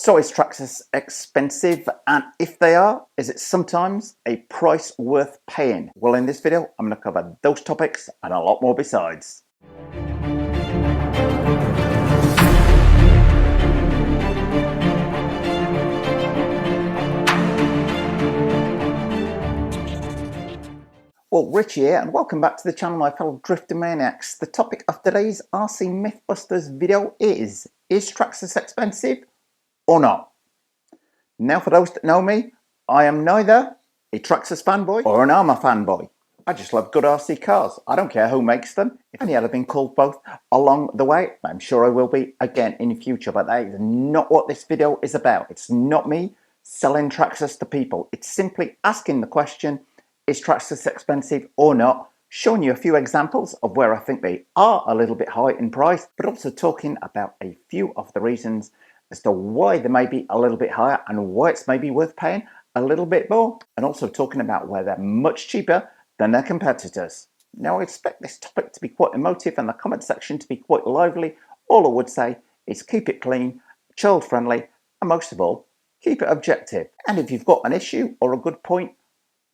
So is Traxxas expensive? And if they are, is it sometimes a price worth paying? Well, in this video, I'm going to cover those topics and a lot more besides. Well, Rich here, and welcome back to the channel, my fellow drifter maniacs. The topic of today's RC Mythbusters video is Traxxas expensive or not? Now, for those that know me, I am neither a Traxxas fanboy or an Armour fanboy. I just love good RC cars. I don't care who makes them. If any other been called both along the way, I'm sure I will be again in the future, but that is not what this video is about. It's not me selling Traxxas to people. It's simply asking the question, is Traxxas expensive or not? Showing you a few examples of where I think they are a little bit high in price, but also talking about a few of the reasons as to why they may be a little bit higher and why it's maybe worth paying a little bit more, and also talking about why they're much cheaper than their competitors. Now, I expect this topic to be quite emotive and the comment section to be quite lively. All I would say is keep it clean, child friendly, and most of all, keep it objective. And if you've got an issue or a good point,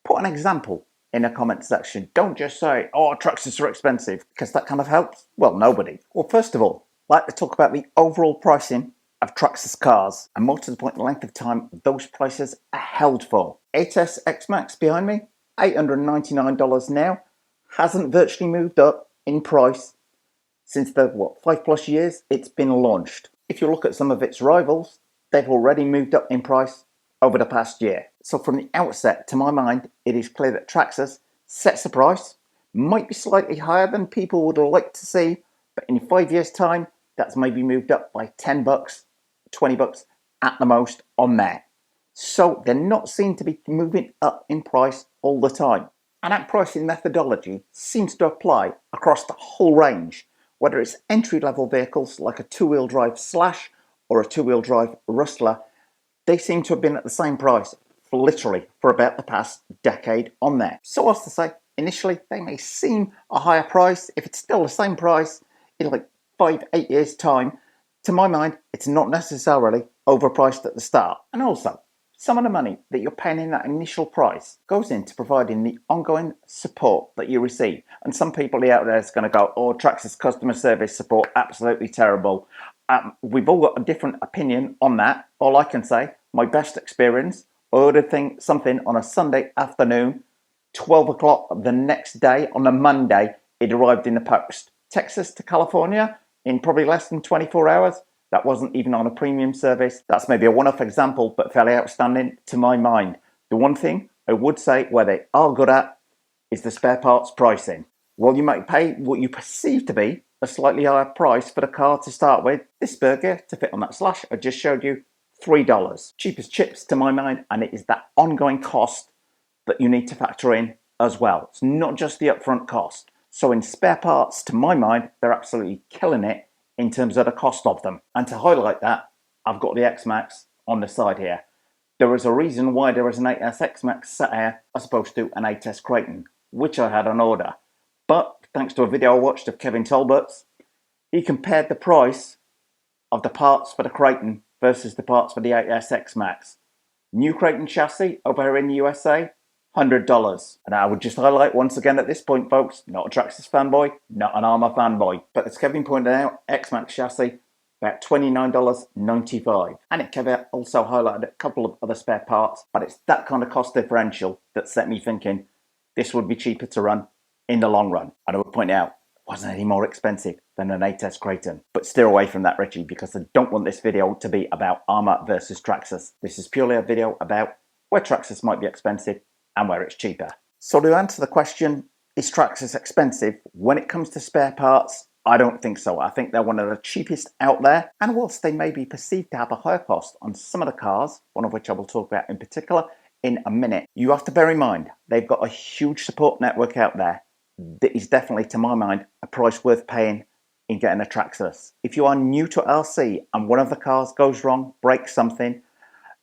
put an example in the comment section. Don't just say, oh, Traxxas are expensive, because that kind of helps. Well, nobody. Well, first of all, I'd like to talk about the overall pricing of Traxxas cars, and more to the point, the length of time those prices are held for. 8S X-Max behind me, $899 now, hasn't virtually moved up in price since the 5+ years it's been launched. If you look at some of its rivals, they've already moved up in price over the past year. So from the outset, to my mind, it is clear that Traxxas sets a price, might be slightly higher than people would like to see, but in 5 years' time, that's maybe moved up by $10, $20 at the most on there. So they're not seen to be moving up in price all the time. And that pricing methodology seems to apply across the whole range, whether it's entry-level vehicles like a two-wheel drive Slash or a two-wheel drive Rustler. They seem to have been at the same price for literally for about the past decade on there. So as to say, initially they may seem a higher price. If it's still the same price in like 5-8 years time, to my mind, it's not necessarily overpriced at the start. And also, some of the money that you're paying in that initial price goes into providing the ongoing support that you receive. And some people out there is going to go, oh, Traxxas customer service support, absolutely terrible. We've all got a different opinion on that. All I can say, my best experience, ordered something on a Sunday afternoon, 12 o'clock the next day on a Monday, it arrived in the post. Texas to California in probably less than 24 hours. That wasn't even on a premium service. That's maybe a one-off example, but fairly outstanding to my mind. The one thing I would say where they are good at is the spare parts pricing. While you might pay what you perceive to be a slightly higher price for the car to start with, this burger to fit on that Slash I just showed you, $3. Cheap as chips to my mind, and it is that ongoing cost that you need to factor in as well. It's not just the upfront cost. So in spare parts, to my mind, they're absolutely killing it in terms of the cost of them. And to highlight that, I've got the X-Max on the side here. There is a reason why there is an 8S X-Max sat here as opposed to an 8S Creighton, which I had on order. But thanks to a video I watched of Kevin Tolbert's, he compared the price of the parts for the Creighton versus the parts for the 8S X-Max. New Creighton chassis over here in the USA, $100. And I would just highlight once again at this point, folks, not a Traxxas fanboy, not an Armour fanboy. But as Kevin pointed out, X-Max chassis, about $29.95. And Kevin also highlighted a couple of other spare parts, but it's that kind of cost differential that set me thinking this would be cheaper to run in the long run. And I would point out, it wasn't any more expensive than an 8S Creighton. But steer away from that, Richie, because I don't want this video to be about Armour versus Traxxas. This is purely a video about where Traxxas might be expensive and where it's cheaper. So to answer the question, is Traxxas expensive? When it comes to spare parts, I don't think so. I think they're one of the cheapest out there. And whilst they may be perceived to have a higher cost on some of the cars, one of which I will talk about in particular in a minute, you have to bear in mind, they've got a huge support network out there that is definitely, to my mind, a price worth paying in getting a Traxxas. If you are new to RC and one of the cars goes wrong, breaks something,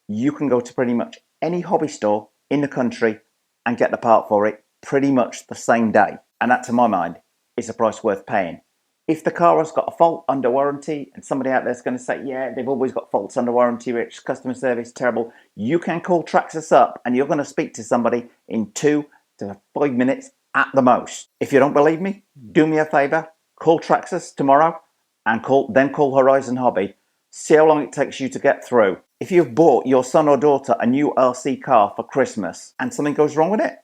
you can go to pretty much any hobby store in the country and get the part for it pretty much the same day. And that, to my mind, is a price worth paying. If the car has got a fault under warranty, and somebody out there is going to say, yeah, they've always got faults under warranty, Rich, customer service terrible, you can call Traxxas up and you're going to speak to somebody in 2 to 5 minutes at the most. If you don't believe me, do me a favour, call Traxxas tomorrow and then call Horizon Hobby. See how long it takes you to get through. If you've bought your son or daughter a new RC car for Christmas and something goes wrong with it,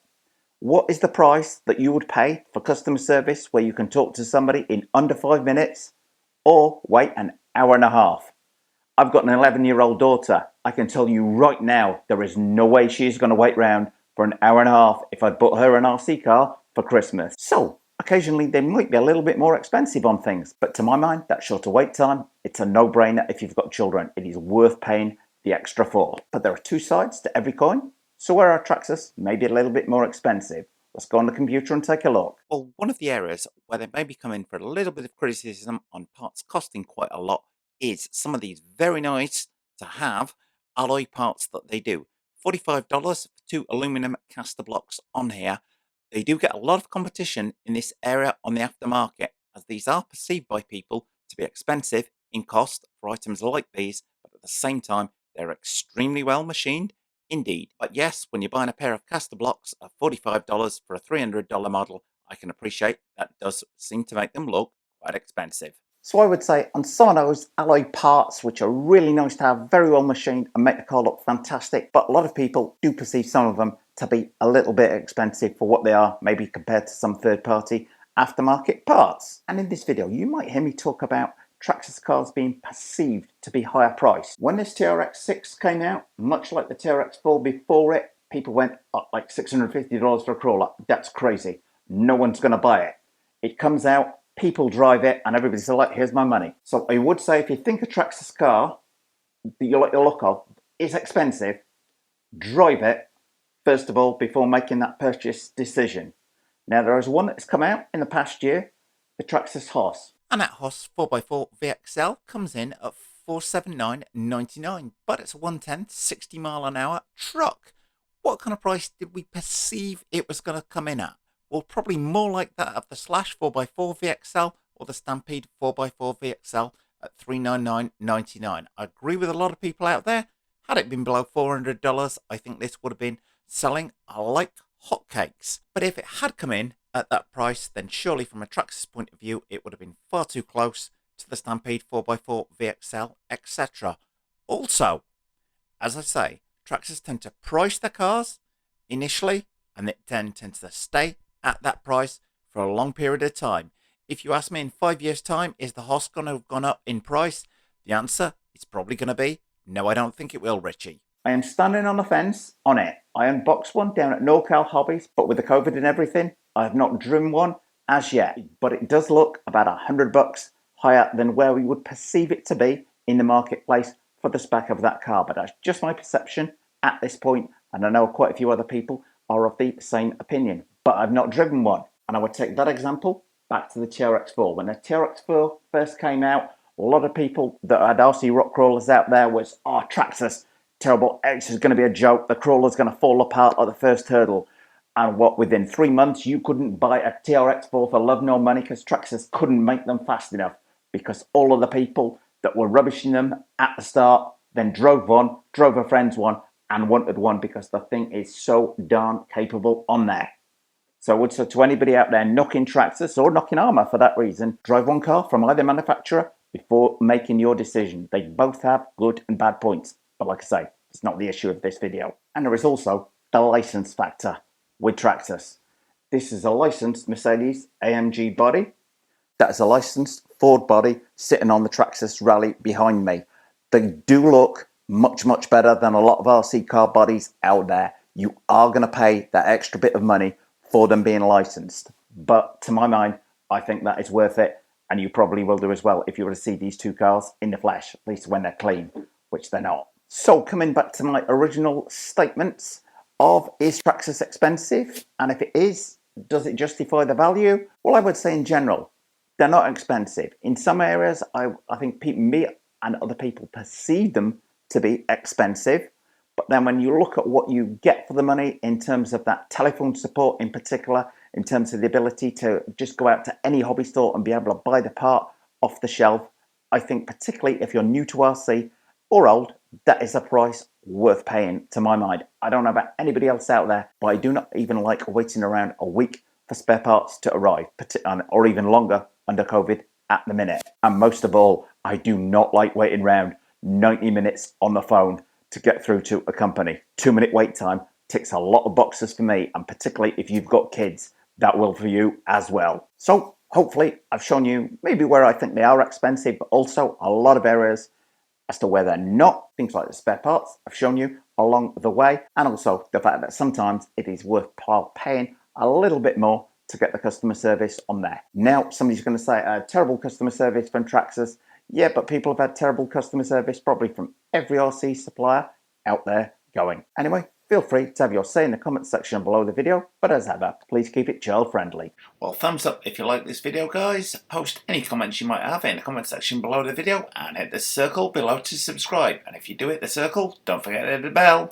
what is the price that you would pay for customer service where you can talk to somebody in under 5 minutes or wait an hour and a half? I've got an 11-year-old daughter. I can tell you right now, there is no way she's going to wait around for an hour and a half if I bought her an RC car for Christmas. So, occasionally they might be a little bit more expensive on things, but to my mind, that shorter wait time, it's a no-brainer if you've got children. It is worth paying the extra for. But there are two sides to every coin. So where are Traxxas maybe a little bit more expensive? Let's go on the computer and take a look. Well, one of the areas where they may be coming for a little bit of criticism on parts costing quite a lot is some of these very nice to have alloy parts that they do. $45 for 2 aluminum caster blocks on here. They do get a lot of competition in this area on the aftermarket, as these are perceived by people to be expensive in cost for items like these, but at the same time, they're extremely well machined indeed. But yes, when you're buying a pair of caster blocks at $45 for a $300 model, I can appreciate that does seem to make them look quite expensive. So I would say on some of those alloy parts, which are really nice to have, very well machined and make the car look fantastic, but a lot of people do perceive some of them to be a little bit expensive for what they are, maybe compared to some third-party aftermarket parts. And in this video, you might hear me talk about Traxxas cars being perceived to be higher priced. When this TRX6 came out, much like the TRX4 before it, people went up like $650 for a crawler. That's crazy. No one's going to buy it. It comes out, people drive it, and everybody's like, here's my money. So I would say if you think a Traxxas car that you like the look of is expensive, drive it first of all before making that purchase decision. Now there is one that's come out in the past year, the Traxxas Hoss. And that Hoss 4x4 VXL comes in at $479.99, but it's a 110, 60 mile an hour truck. What kind of price did we perceive it was going to come in at? Well, probably more like that of the Slash 4x4 VXL or the Stampede 4x4 VXL at $399.99. I agree with a lot of people out there. Had it been below $400, I think this would have been selling like hotcakes. But if it had come in at that price, then surely from a Traxxas point of view, it would have been far too close to the Stampede 4x4 VXL, etc. Also, as I say, Traxxas tend to price their cars initially, and they tend to stay at that price for a long period of time. If you ask me in 5 years' time, is the Hoss going to have gone up in price? The answer is probably going to be, no, I don't think it will, Richie. I am standing on the fence on it. I unboxed one down at NorCal Hobbies, but with the COVID and everything, I have not driven one as yet. But it does look about $100 higher than where we would perceive it to be in the marketplace for the spec of that car. But that's just my perception at this point, and I know quite a few other people are of the same opinion. But I've not driven one. And I would take that example back to the TRX4. When the TRX4 first came out, a lot of people that had RC rock crawlers out there was, oh, Traxxas, terrible, this is going to be a joke, the crawler's going to fall apart at the first hurdle. And what, within 3 months, you couldn't buy a TRX4 for love nor money because Traxxas couldn't make them fast enough, because all of the people that were rubbishing them at the start then drove one, drove a friend's one, and wanted one because the thing is so darn capable on there. So I would say to anybody out there knocking Traxxas or knocking Armour for that reason, drive one car from either manufacturer before making your decision. They both have good and bad points. But like I say, it's not the issue of this video. And there is also the license factor with Traxxas. This is a licensed Mercedes AMG body. That is a licensed Ford body sitting on the Traxxas Rally behind me. They do look much, much better than a lot of RC car bodies out there. You are going to pay that extra bit of money for them being licensed. But to my mind, I think that is worth it. And you probably will do as well if you were to see these two cars in the flesh, at least when they're clean, which they're not. So coming back to my original statements of, is Traxxas expensive? And if it is, does it justify the value? Well, I would say in general, they're not expensive. In some areas, I think me and other people perceive them to be expensive. But then when you look at what you get for the money in terms of that telephone support in particular, in terms of the ability to just go out to any hobby store and be able to buy the part off the shelf. I think particularly if you're new to RC or old, that is a price worth paying to my mind. I don't know about anybody else out there, but I do not even like waiting around a week for spare parts to arrive, or even longer under COVID at the minute. And most of all, I do not like waiting around 90 minutes on the phone to get through to a company. 2-minute wait time ticks a lot of boxes for me, and particularly if you've got kids, that will for you as well. So hopefully I've shown you maybe where I think they are expensive, but also a lot of areas as to where they're not. Things like the spare parts I've shown you along the way, and also the fact that sometimes it is worthwhile paying a little bit more to get the customer service on there. Now somebody's going to say terrible customer service from Traxxas. Yeah, but people have had terrible customer service probably from every RC supplier out there going. Anyway, feel free to have your say in the comments section below the video, but as ever, please keep it child friendly. Well, thumbs up if you like this video, guys. Post any comments you might have in the comment section below the video, and hit the circle below to subscribe. And if you do hit the circle, don't forget to hit the bell.